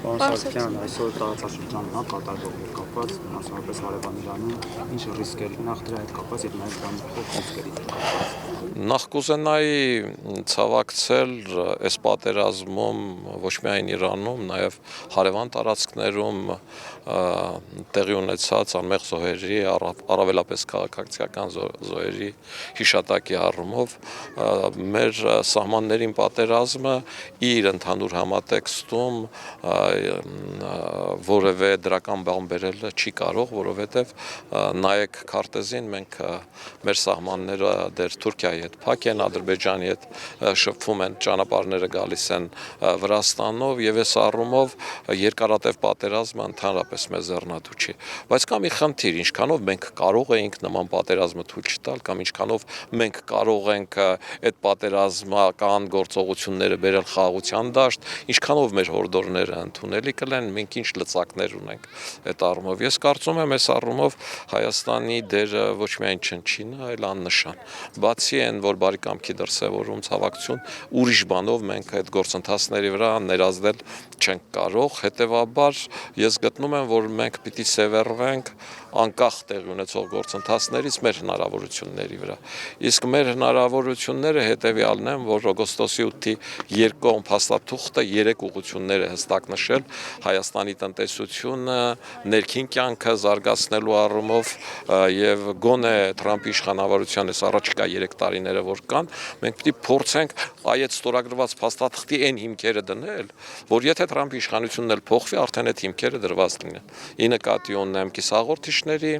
Պարոն Սարգսյան, այսօր տարածաշրջանում կատարվող կապված, մասնավորապես Հարևան Իրանում, ինչ ռիսկեր նախ դրա հետ կապված եւ նաեւ բանվող ռիսկերի հետ կապված։ Նախ կուզենայի ցավակցել այս պատերազմում ոչ միայն Իրանում, նաեւ հարևան տարածքներում տեղի ունեցած անմեղ զոհերի, առավելապես քաղաքացիական զոհերի հիշատակի առումով մեր սահմաններին պատերազմը իր ընդհանուր համատեքստում որևէ դրական բան բերել չի կարող, որովհետև նայեք քարտեզին մենք մեր սահմանները դեռ Թուրքիայի հետ փակ են, Ադրբեջանի հետ շփվում են, ճանապարհները գալիս են Վրաստանով եւ այս առումով երկարատև պատերազմը ընդհանրապես մեզ ձեռնատու չի։ Բայց կա մի խնդիր, ինչքանով մենք կարող ենք նման պատերազմը թույլ չտալ կամ ինչքանով մենք կարող ենք այդ պատերազմական գործողությունները բերել խաղաղության դաշտ, ինչքանով մեր հորդորները ընդունելի կլեն, մենք ինչ լծակներ ունենք այդ առումով։ Ես կարծում եմ այս առումով Հայաստանի դերը ոչ միայն չնչին, այլ աննշան։ Բացի այն, որ բարի կամքի դրսևորում ցավակցություն, ուրիշ բանով մենք այդ գործընթացների վրա ներազդել չենք կարող, հետևաբար ես գտնում եմ, որ մենք պիտի սևեռվենք անկախ տեղի ունեցող գործընթացներից մեր հնարավորությունների վրա։ Իսկ մեր հնարավորությունները հետևյալն են, որ օգոստոսի 8-ի երկկողմ փաստաթուղթը 3 ուղղություններ է հստակ նշել Հայաստանի տնտեսությունը ներքին կյանքը զարգացնելու առումով եւ գոնե Թրամփի իշխանավորության այս առաջիկա 3 տարիները որ կան, մենք պիտի փորձենք այդ ստորագրված փաստաթղթի այն հիմքերը դնել, որ եթե Թրամփի իշխանությունն էլ փոխվի, արդեն այդ հիմքերը դրված լինեն։ Ի նկատի ունեմ կիսաղորդիչների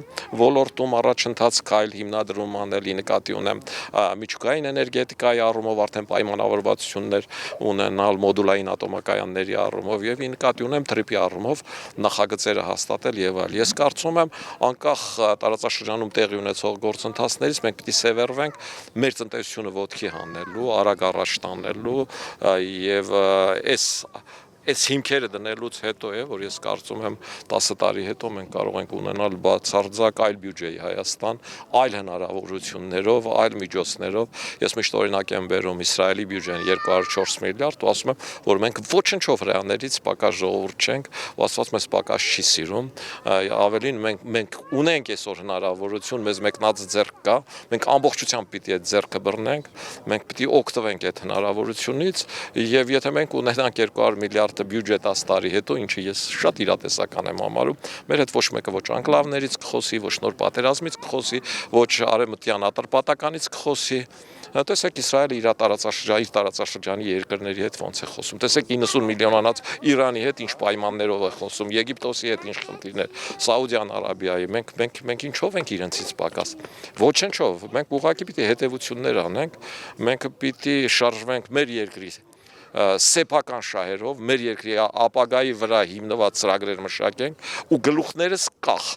ոլորտում առաջընթաց քայլ հիմնադրում անել, ի նկատի ունեմ միջուկային էներգետիկայի առումով արդեն պայմանավորվածություններ ունենալ մոդուլային ատոմակայանների առումով եւ ի նկատի ունեմ թրիպի առումով նախագծերը հաստատել եւ այլ։ Ես կարծում եմ անկախ տարածաշրջանում տեղի ունեցող գործընթացներից մենք պիտի սևեռվենք մեր տնտեսությունը ոտքի հանելու, արագ առաջ տանելու եւ այս հիմքերը դնելուց հետո է, որ ես կարծում եմ 10 տարի հետո մենք կարող ենք ունենալ բացարձակ այլ բյուջեի Հայաստան, այլ հնարավորություններով, այլ միջոցներով։ Ես միշտ օրինակ եմ բերում Իսրայելի բյուջեն 204 միլիարդ ու ասում եմ, որ մենք ոչնչով հրեաներից պակաս ժողովուրդ չենք, ու Աստված մեզ պակաս չի սիրում։ Ավելին մենք ունենք այսօր հնարավորություն, մեզ մեկնած ձեռք կա, մենք ամբողջությամբ պիտի այդ ձեռքը բռնենք, մենք պիտի օգտվենք այդ հնարավորությունից եւ եթե մենք ունենանք 200 միլիարդ բյուջե 10 տարի հետո, ինչը ես շատ իրատեսական եմ համարում, մեր հետ ոչ մեկը ոչ անկլավներից կխոսի, ոչ նոր պատերազմից կխոսի, ոչ արևմտյան ատրպատականից կխոսի։ Տեսեք Իսրայելը իր տարածաշրջանի երկրների հետ ոնց է խոսում։ Տեսեք 90 միլիոնանոց Իրանի հետ ինչ պայմաններով է խոսում, Եգիպտոսի հետ ինչ խնդիրներ, Սաուդյան Արաբիայի։ Մենք ինչով ենք իրենցից պակաս։ Ոչնչով։ Մենք ուղղակի պիտի հետևություններ անենք, մենք պիտի շարժվենք մեր երկրի սեփական շահերով, մեր երկրի ապագայի վրա հիմնված ծրագրեր մշակենք ու գլուխներս կախ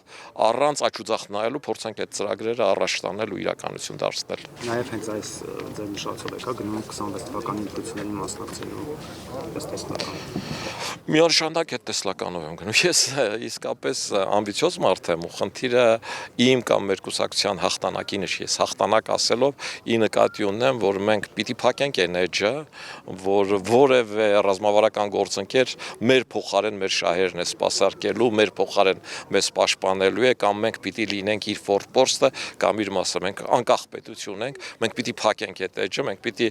առանց աչուձախ նայելու փորձենք այդ ծրագրերը առաջ տանել ու իրականություն դարձնել։ Նաեւ հենց այս ձեր նշածով եկա գնում 26 թվականի ընտրություններին մասնակցելու ըստ տեսլական։ Միանշանակ այդ տեսլականով եմ գնում։ Ես իսկապես ամբիցիոզ մարդ եմ ու խնդիրը իմ կամ մեր կուսակցության հաղթանակին է, ես հաղթանակ ասելով ի նկատի ունեմ, որ մենք պիտի փակենք այն էջը, որ որևէ ռազմավարական գործընկեր մեր փոխարեն մեր շահերն է սպասարկելու, մեր փոխարեն մեզ պաշտպանելու է կամ մենք պիտի լինենք իր ֆորպոստը կամ իր մասը, մենք անկախ պետություն ենք, մենք պիտի փակենք այդ էջը, մենք պիտի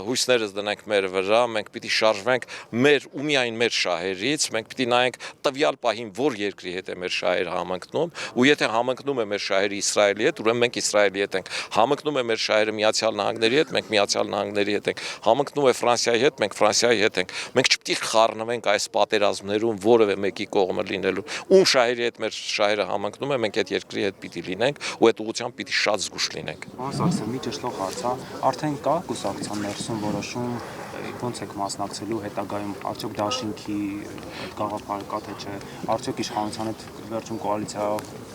հույսներս դնենք մեր վրա, մենք պիտի շարժվենք մեր ու միայն մեր շահերից, մենք պիտի նայենք տվյալ պահին որ երկրի հետ է մեր շահերը համընկնում, ու եթե համընկնում է մեր շահերը Իսրայելի հետ, ուրեմն մենք Իսրայելի հետ ենք, համընկնում է մեր շահերը Միացյալ Նահանգների հետ, մենք Միացյալ Նահանգների հետ ենք, համընկնում է Ֆրանսիայի հետ, մենք Ֆրանսիայի հետ ենք։ Մենք չպիտի խառնվենք այս պատերազմներում որևէ մեկի կողմը լինելու։ Ում շահերի հետ մեր շահերը համընկնում է, մենք այդ երկրի հետ պիտի լինենք ու այդ ուղղությամբ պիտի շատ զգուշ լինենք։ Պարոն Սարգսյան, մի ճշտող հարց է, արդեն կա կուսակցության ներսում որոշում ոնց եք մասնակցելու հետագայում, արդյոք դաշինքի այդ գաղափարը կա թե չէ, արդյոք իշխանության հետ վերջում կոալիցիա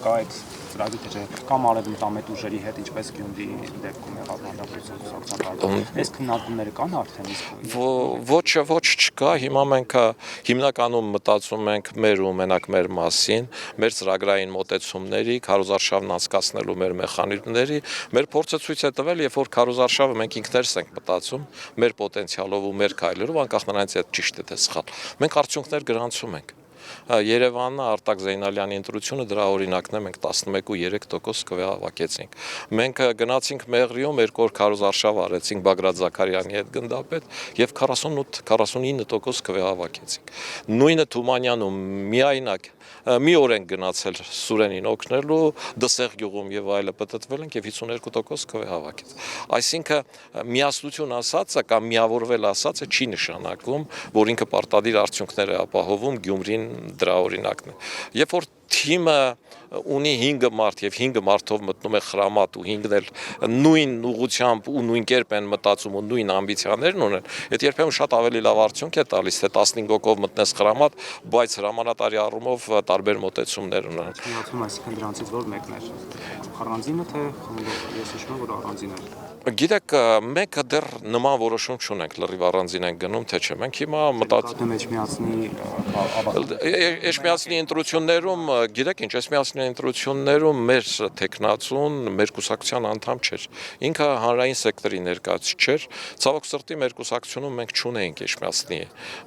կա այդ ծրագիր, թե կամ արևմտամետ ուժերի հետ, ինչպես Գյումրիի դեպքում եղավ հանդարտություն կուսակցության կարգով։ Այս քննարկումները կան արդեն իսկ։ Ոչ չկա, հիմա մենք հիմնականում մտածում ենք մեր ու մենակ մեր մասին, մեր ծրագրային մոտեցումների, քարոզարշավն անցկացնելու մեր մեխանիզմների, մեր փորձը ցույց է տվել, երբ որ քարոզարշավը մենք ինքներս ենք մտածում, մեր պոտենցիալով ու մեր քայլերով, անկախ նրանից այդ ճիշտ է թե սխալ։ Մենք արդյունքներ գրանցում ենք։ Երևանը Արտակ Զեյնալյանի ընտրությունը դրա օրինակն է, մենք 11.3% կվեհավաքեցինք։ Մենք գնացինք Մեղրիում, երկու օր քարոզարշավ արեցինք Բագրատ Զաքարյանի հետ գնդապետ եւ 48-49% կվեհավաքեցինք։ Նույնը Թումանյանում միայնակ մի օր ենք գնացել Սուրենին օգնելու, Դսեղ գյուղում եւ այլը պատտվել ենք եւ 52% կվեհավաքեց։ Այսինքն միասնություն ասածը կամ միավորվել ասածը չի նշանակում, որ ինքը պարտադիր արդյունքներ է ապահովում, Գյումրին դրա օրինակն է։ Երբ որ թիմը ունի 5 մարդ եւ 5 մարդով մտնում է խրամատ ու 5-ն էլ նույն ուղղությամբ ու նույն կերպ են մտածում ու նույն ամբիցիաներն ունեն, այդ երբեմն շատ ավելի լավ արդյունք է տալիս, թե 15 հոգով մտնես խրամատ, բայց հրամանատարի առումով տարբեր մոտեցումներ ունեն։ Միացում, այսինքն դրանցից որ մեկն էր առանձինը թե խմբով։ Ես հիշում եմ, որ առանձին էր։ Գիտեք, մենք դեռ նման որոշում չունենք, լրիվ առանձին ենք գնում, թե չէ։ Մենք հիմա մտածում Էջմիածնի ընտրություններում, գիտեք ինչ, Էջմիածնի ընտրություններում մեր տեխնացուն, մեր կուսակցության անդամ չէր։ Ինքը հանրային սեկտորի ներկայացուցիչ չէր։ Ցավոք սրտի մեր կուսակցությունում մենք չունեինք Էջմիածնի։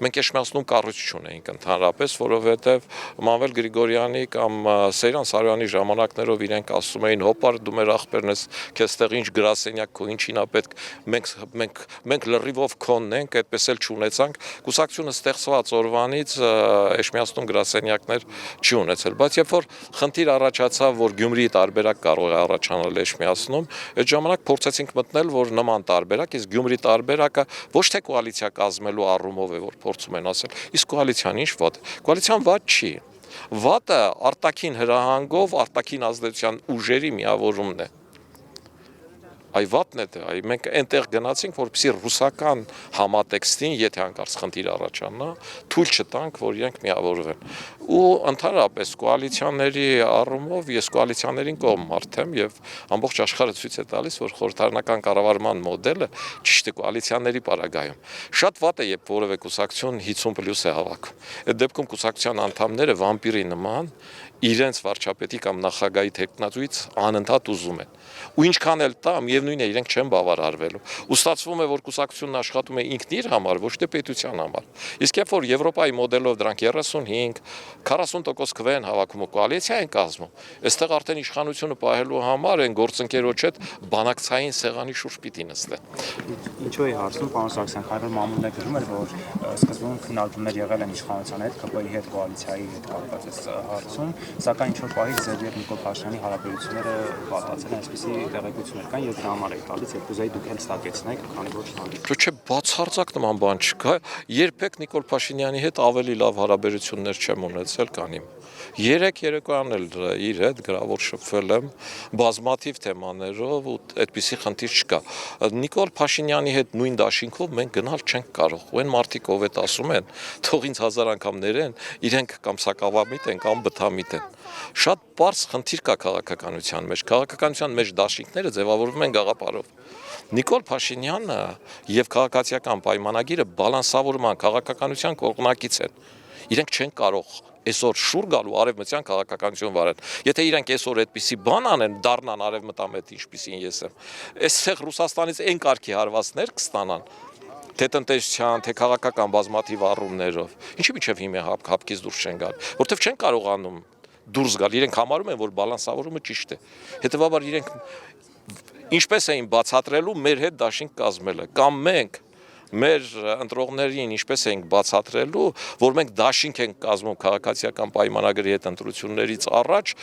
Մենք Էջմիածնում կառույց չունեինք ընդհանրապես, որովհետև Մանվել Գրիգորյանի կամ Սեյրան Սարոյանի ժամանակներով իրենք ասում էին՝ հոպար դու մեր աղբերն ես, քեզ տեղ ինչ գրասենյակ ինչին է պետք, մենք լրիվով քոնն ենք, այդպես էլ չունեցանք, կուսակցությունը ստեղծված օրվանից Էջմիածնում գրասենյակներ չի ունեցել, բայց երբ որ խնդիր առաջացավ, որ Գյումրիի տարբերակ կարող է առաջանալ Էջմիածնում, այդ ժամանակ փորձեցինք մտնել, որ նման տարբերակ, իսկ Գյումրի տարբերակը ոչ թե կոալիցիա կազմելու առումով է, որ փորձում են ասել, իսկ կոալիցիան ինչ վատ է, կոալիցիան վատ չի, վատը արտաքին հրահանգով, արտաքին ազդեցության ուժերի միավորումն է։ Այ վատն է դա, մենք այնտեղ գնացինք, որպեսզի ռուսական համատեքստին, եթե հանկարծ խնդիր առաջանա, թույլ չտանք, որ իրենք միավորվեն։ Ու ընդհանրապես կոալիցիաների առումով ես կոալիցիաներին կողմ մարդ եմ եւ ամբողջ աշխարհը ցույց է տալիս, որ խորհրդարանական կառավարման մոդելը ճիշտ է կոալիցիաների պարագայում։ Շատ վատ է, երբ որևէ կուսակցություն 50+ է հավաքում։ Այդ դեպքում կուսակցության անդամները վամպիրի նման իրենց վարչապետի կամ նախագահի տեխնացուից անընդհատ ուզում են։ Ու ինչքան էլ տա, միևնույն է, իրենք չեն բավարարվելու։ Ու ստացվում է, որ կուսակցությունն աշխատում է ինքն իր համար, ոչ թե պետության համար։ Իսկ երբ որ Եվրոպայի մոդելով դրանք 35-40% քվե են հավաքում ու կոալիցիա են կազմում, այստեղ արդեն իշխանությունը պահելու համար են գործընկերոջ հետ բանակցային սեղանի շուրջ պիտի նստեն։ Ինչու է հարցում, պարոն Սարգսյան, քանի որ մամուլն է գրում էր, որ սկզբում քննարկումներ եղել են իշխանության հետ, ԿՊ-ի հետ, կոալիցիայի հետ կապված այս հարցում, սակայն ինչ-որ պահից ձեր եւ Նիկոլ Փաշինյանի հարաբերությունները վատացել են, այսպիսի տեղեկություններ կան եւ դրա համար եք տալիս, եւ կուզեի դուք էլ ստակեցնեք, քանի որ Չէ, բացարձակ նման բան չկա։ Երբեք Նիկոլ Փաշինյանի հետ ավելի լավ հարաբերություններ չեմ ունեցել, քան իմ։ Երեք երեկոյան էլ իր հետ գրավոր շփվել եմ բազմաթիվ թեմաներով ու այդպիսի խնդիր չկա։ Նիկոլ Փաշինյանի հետ նույն դաշինքով մենք գնալ չենք կարող։ Ու այն մարդիկ ով այդ ասում են, թող ինձ 1000 անգամ ներեն, իրենք կամ սակավամիտ են կամ բթամիտ են։ Շատ པարզ խնդիր կա քաղաքականության մեջ։ Քաղաքականության մեջ դաշինքները ձևավորվում են գաղափարով։ Նիկոլ Փաշինյանը եւ քաղաքացիական պայմանագիրը բալանսավորման քաղաքականության կողմնակից են։ Իրենք չեն կարող այսօր շուր գալու արևմտյան քաղաքականություն վարել։ Եթե իրենք այսօր այդպիսի բան անեն, դառնան արևմտամետ, ինչպիսին ես եմ, այստեղ Ռուսաստանից այն կարգի հարվածներ կստանան, թե տնտեսության, թե քաղաքական բազմաթիվ առումներով։ Ինչի՞ միջև հիմա հապկից դուրս չեն գալ, որտեվ չեն կարողանում դուրս գալ, իրենք համարում են, որ բալանսավորումը ճիշտ է։ Հետևաբար իրենք ինչպես էին բացատրելու մեր հետ դաշինք կազմելը, կամ մենք մեր ընտրողներին ինչպես ենք բացատրելու, որ մենք դաշինք ենք կազմում քաղաքացիական պայմանագրի հետ ընտրություններից առաջ,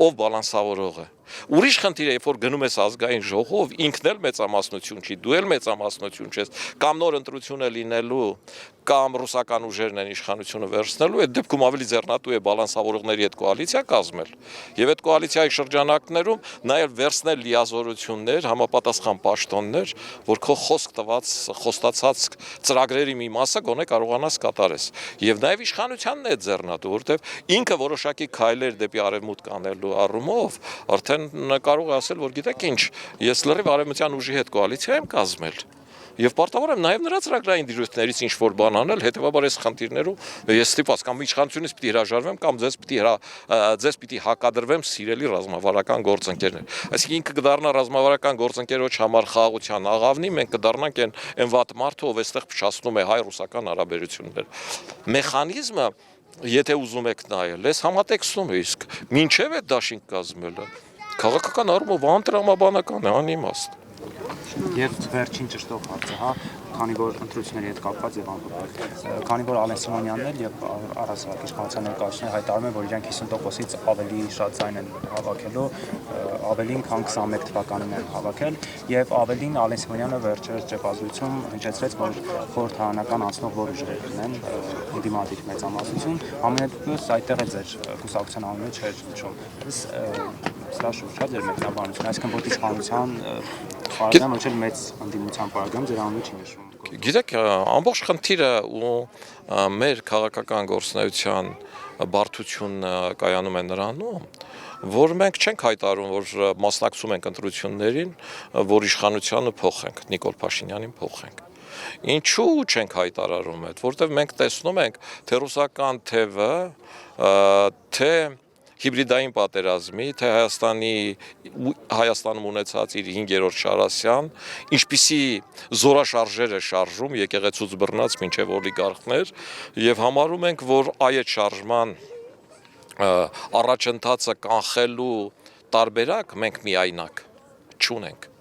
ով բալանսավորող է։ Ուրիշ խնդիր է, երբ որ գնում ես ազգային ժողով, ինքն էլ մեծամասնություն չի, դու էլ մեծամասնություն չես, կամ նոր ընտրություն է լինելու, կամ ռուսական ուժերն են իշխանությունը վերցնելու, այդ դեպքում ավելի ձեռնատու է բալանսավորողների հետ կոալիցիա կազմել։ Եվ այդ կոալիցիայի շրջանակներում նաև վերցնել լիազորություններ, համապատասխան պաշտոններ, որ քո խոսք տված, խոստացած ծրագրերի մի մասը գոնե կարողանաս կատարես։ Եվ նաև իշխանությանն է ձեռնատու, որովհետև ինքը որոշակի քայլեր դեպի արևմուտք անելու առումով արդեն կարող է ասել, որ գիտեք ինչ, ես լրիվ արևմտյան ուժի հետ կոալիցիա եմ կազմել։ Եվ պարտավոր եմ նաև նրա ծրագրային դիրույթներից ինչ-որ բան անել, հետևաբար այս խնդիրներում ես ստիպված կամ իշխանությունից պիտի հրաժարվեմ, կամ ձեզ պիտի հակադրվեմ սիրելի ռազմավարական գործընկերներ։ Այսինքն ինքը կդառնա ռազմավարական գործընկերոջ համար խաղաղության աղավնի, մենք կդառնանք այն վատ մարդը, ով այստեղ փչացնում է հայ-ռուսական հարաբերությունները։ Մեխանիզմը, եթե ուզում եք նայել, ես համատեքստում է, իսկ մինչև այդ դաշինք կազմելը քաղաքական առումով անտրամաբանական է, անիմաստ։ Եվ վերջին ճշտող հարցը, քանի որ ընտրությունների հետ կապված եւ անվտանգ, քանի որ Ալեն Սիմոնյանն էլ եւ առասարակ իշխանության ներկայացուցիչները հայտարարում են, որ իրանք 50%-ից ավելի շատ ձայն են հավաքելու, ավելին քան 21 թվականին են հավաքել, եւ ավելին Ալեն Սիմոնյանը վերջերս ճեպազրույցում հնչեցրեց, որ խորհրդարանական անցնող որ ուժեր ունեն դիմադիր մեծամասնություն, ամենատուս այդտեղ է ձեր կուսակցության անունը չէր հնչում։ Սա շուտ ձեր մեկնաբանությունը, այսինքն ոչ իշխանության Պարագան ոչ էլ մեծ ընդդիմության պարագան ձեր անունը չի նշվում։ Գիտեք, ամբողջ խնդիրը ու մեր քաղաքական գործունեության բարդությունն կայանում է նրանում, որ մենք չենք հայտարարում, որ մասնակցում ենք ընտրություններին, որ իշխանությանը փոխենք, Նիկոլ Փաշինյանին փոխենք։ Ինչու չենք հայտարարում այդ, որովհետև մենք տեսնում ենք թե ռուսական թևը, թե հիբրիդային պատերազմի, թե Հայաստանում ունեցած իր 5-րդ Շարասյան, ինչպիսի զորաշարժեր է շարժում եկեղեցուց բռնած մինչև օլիգարխներ, եւ համարում ենք, որ այդ շարժման առաջընթացը կանխելու տարբերակ մենք միայնակ չունենք,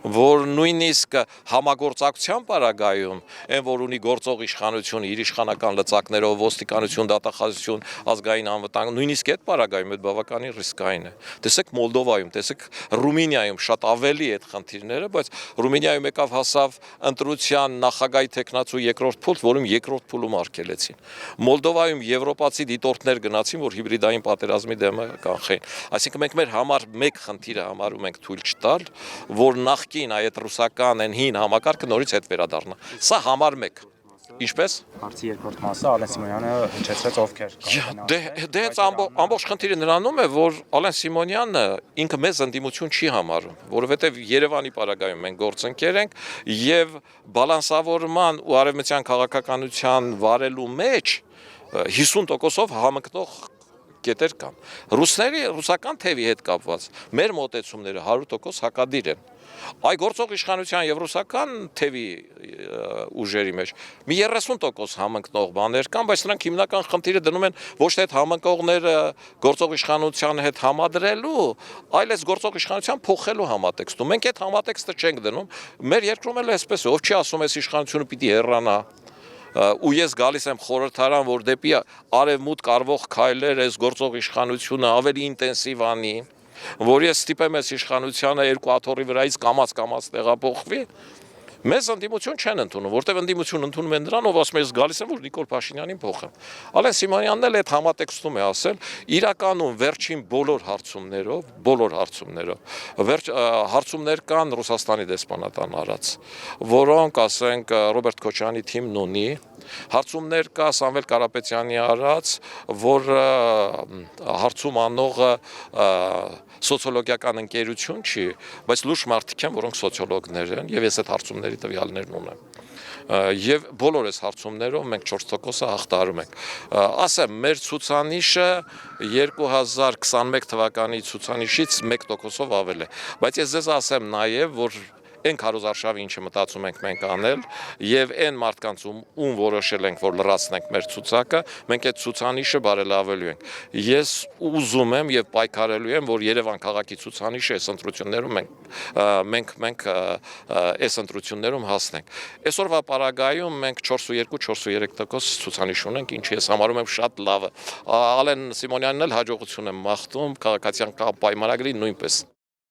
որ նույնիսկ համագործակցության պարագայում այն, որ ունի գործող իշխանություն, իր իշխանական լծակներով, ոստիկանություն, դատախազություն, ազգային անվտանգ, նույնիսկ այդ պարագայում այդ բավականին ռիսկային է։ Տեսեք Մոլդովայում, տեսեք Ռումինիայում շատ ավելի այդ խնդիրները, բայց Ռումինիայում եկավ հասավ ընտրության նախագահի տեխնացու երկրորդ փուլ, որում երկրորդ փուլում արգելեցին։ Մոլդովայում եվրոպացի դիտորդներ գնացին, որ հիբրիդային պատերազմի դեմը կանխեն։ Այսինքն մենք մեր համար մեկ խնդիրը համարում ենք թույլ չտալ, որ նախկին այդ ռուսական այն հին համակարգը նորից հետ վերադառնա։ Սա համար 1։ Ինչպես։ Հարցի երկրորդ մասը Ալեն Սիմոնյանը հնչեցրեց ովքեր։ Դե ամբողջ խնդիրը նրանում է, որ Ալեն Սիմոնյանը ինքը մեծ ընդդիմություն չի համարում, որովհետև Երևանի պարագայում մենք գործընկեր ենք եւ բալանսավորման ու արևմտյան քաղաքականության վարելու մեջ 50%-ով համընկնող կետեր կան։ Ռուսական թևի հետ կապված մեր մոտեցումները 100% հակադիր են։ Այ գործող իշխանության եւ ռուսական թևի ուժերի մեջ մի 30% համընկնող բաներ կան, բայց նրանք հիմնական խնդիրը դնում են ոչ թե այդ համընկողները գործող իշխանության հետ համադրելու, այլ այս գործող իշխանության փոխելու համատեքստում։ Մենք այդ համատեքստը չենք դնում, մեր երկրում էլ էսպես է, ով չի ասում այս իշխանությունը պիտի հեռանա, ու ես գալիս եմ խորհրդարան, որ դեպի արևմուտք արվող քայլեր այս գործող իշխանությունը ավելի ինտենսիվ անի, որ ես ստիպեմ այս իշխանությանը երկու աթոռի վրայից կամաց տեղափոխվի, մեզ ընդդիմություն չեն ընդունում, որտեղ ընդդիմություն ընդունում են նրան, ով ասում է, ես գալիս եմ, որ Նիկոլ Փաշինյանին փոխեմ։ Ալեն Սիմոնյանն էլ այդ համատեքստում է ասել, իրականում վերջին բոլոր հարցումներ կան Ռուսաստանի դեսպանատան արած, որոնք, ասենք, Ռոբերտ Քոչյանի թիմն ունի, հարցումներ կա Սամվել Կարապետյանի արած, որ հարցում անողը սոցիոլոգիական ընկերություն չի, բայց լուրջ մարդիկ են, որոնք սոցիոլոգներ են, եւ ես այդ հարցումների տվյալներն ունեմ։ Եվ բոլոր այս հարցումներով մենք 4%-ը հաղթահարում ենք։ Ասեմ, մեր ցուցանիշը 2021 թվականի ցուցանիշից 1%-ով ավել է, բայց ես ձեզ ասեմ նաեւ, որ այն քարոզարշավը ինչը մտածում ենք մենք անել եւ այն մարդկանց ում որոշել ենք որ լրացնենք մեր ցուցակը, մենք այդ ցուցանիշը բարելավելու ենք։ Ես ուզում եմ եւ պայքարելու եմ, որ Երևան քաղաքի ցուցանիշը այս ընտրություններում մենք այս ընտրություններում հասնենք։ Այսօրվա պարագայում մենք 4.2-4.3% ցուցանիշ ունենք, ինչը ես համարում եմ շատ լավը։ Ալեն Սիմոնյանն էլ հաջողություն եմ մաղթում քաղաքացիական պայմանագրի նույնպես։